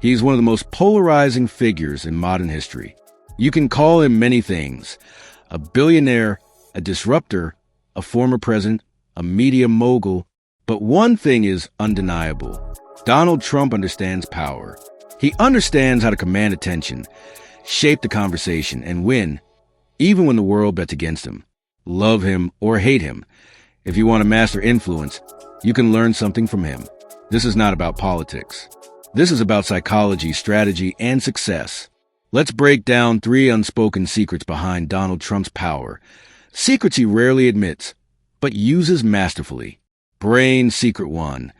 He's one of the most polarizing figures in modern history. You can call him many things: a billionaire, a disruptor, a former president, a media mogul. But one thing is undeniable. Donald Trump understands power. He understands how to command attention, shape the conversation, and win, even when the world bets against him. Love him or hate him. If you want to master influence, you can learn something from him. This is not about politics. This is about psychology, strategy, and success. Let's break down 3 unspoken secrets behind Donald Trump's power. Secrets he rarely admits, but uses masterfully. Brain Secret 1.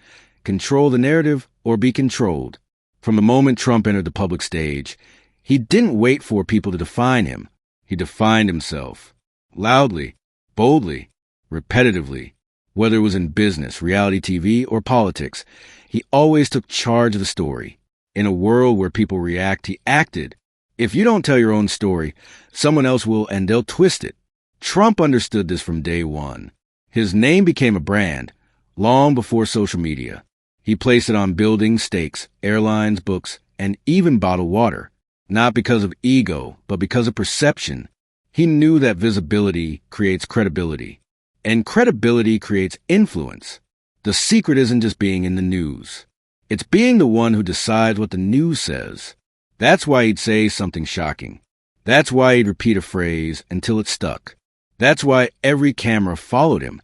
Control the narrative or be controlled. From the moment Trump entered the public stage, he didn't wait for people to define him. He defined himself. Loudly, boldly, repetitively. Whether it was in business, reality TV, or politics, he always took charge of the story. In a world where people react, he acted. If you don't tell your own story, someone else will, and they'll twist it. Trump understood this from day one. His name became a brand long before social media. He placed it on buildings, steaks, airlines, books, and even bottled water. Not because of ego, but because of perception. He knew that visibility creates credibility, and credibility creates influence. The secret isn't just being in the news. It's being the one who decides what the news says. That's why he'd say something shocking. That's why he'd repeat a phrase until it stuck. That's why every camera followed him,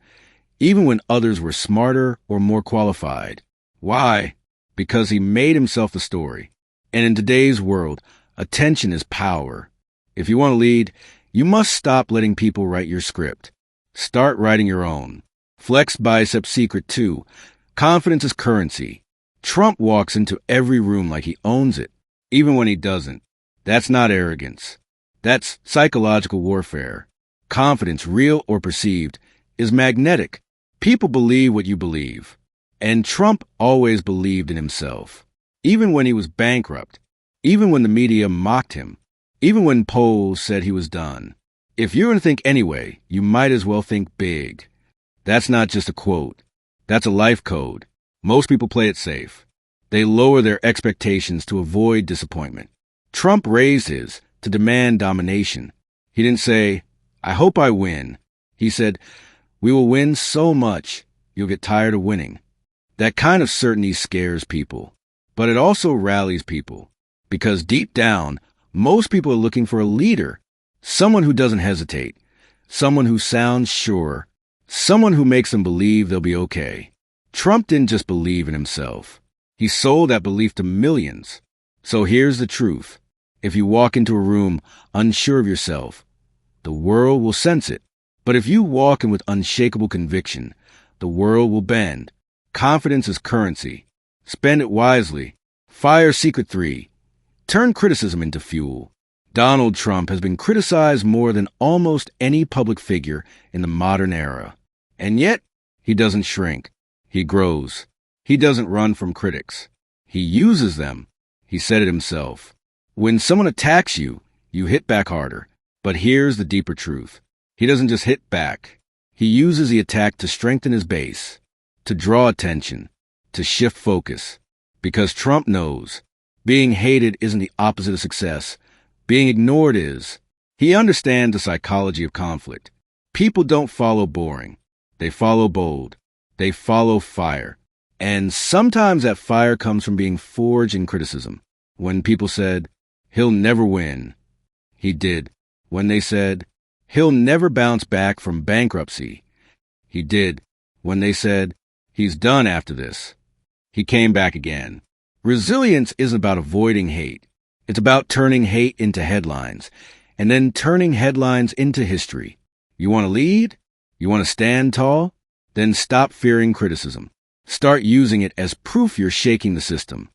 even when others were smarter or more qualified. Why? Because he made himself the story. And in today's world, attention is power. If you want to lead, you must stop letting people write your script. Start writing your own. Flex Bicep Secret 2. Confidence is currency. Trump walks into every room like he owns it, even when he doesn't. That's not arrogance. That's psychological warfare. Confidence, real or perceived, is magnetic. People believe what you believe. And Trump always believed in himself. Even when he was bankrupt. Even when the media mocked him. Even when polls said he was done. If you're going to think anyway, you might as well think big. That's not just a quote. That's a life code. Most people play it safe. They lower their expectations to avoid disappointment. Trump raised his to demand domination. He didn't say, "I hope I win." He said, "We will win so much, you'll get tired of winning." That kind of certainty scares people, but it also rallies people. Because deep down, most people are looking for a leader, someone who doesn't hesitate, someone who sounds sure, someone who makes them believe they'll be okay. Trump didn't just believe in himself. He sold that belief to millions. So here's the truth. If you walk into a room unsure of yourself, the world will sense it. But if you walk in with unshakable conviction, the world will bend. Confidence is currency. Spend it wisely. Fire Secret 3. Turn criticism into fuel. Donald Trump has been criticized more than almost any public figure in the modern era. And yet, he doesn't shrink. He grows. He doesn't run from critics. He uses them. He said it himself. When someone attacks you, you hit back harder. But here's the deeper truth. He doesn't just hit back. He uses the attack to strengthen his base, to draw attention, to shift focus. Because Trump knows being hated isn't the opposite of success. Being ignored is. He understands the psychology of conflict. People don't follow boring. They follow bold. They follow fire. And sometimes that fire comes from being forged in criticism. When people said, "He'll never win," he did. When they said, "He'll never bounce back from bankruptcy," he did. When they said, "He's done after this," he came back again. Resilience isn't about avoiding hate. It's about turning hate into headlines, and then turning headlines into history. You want to lead? You want to stand tall? Then stop fearing criticism. Start using it as proof you're shaking the system.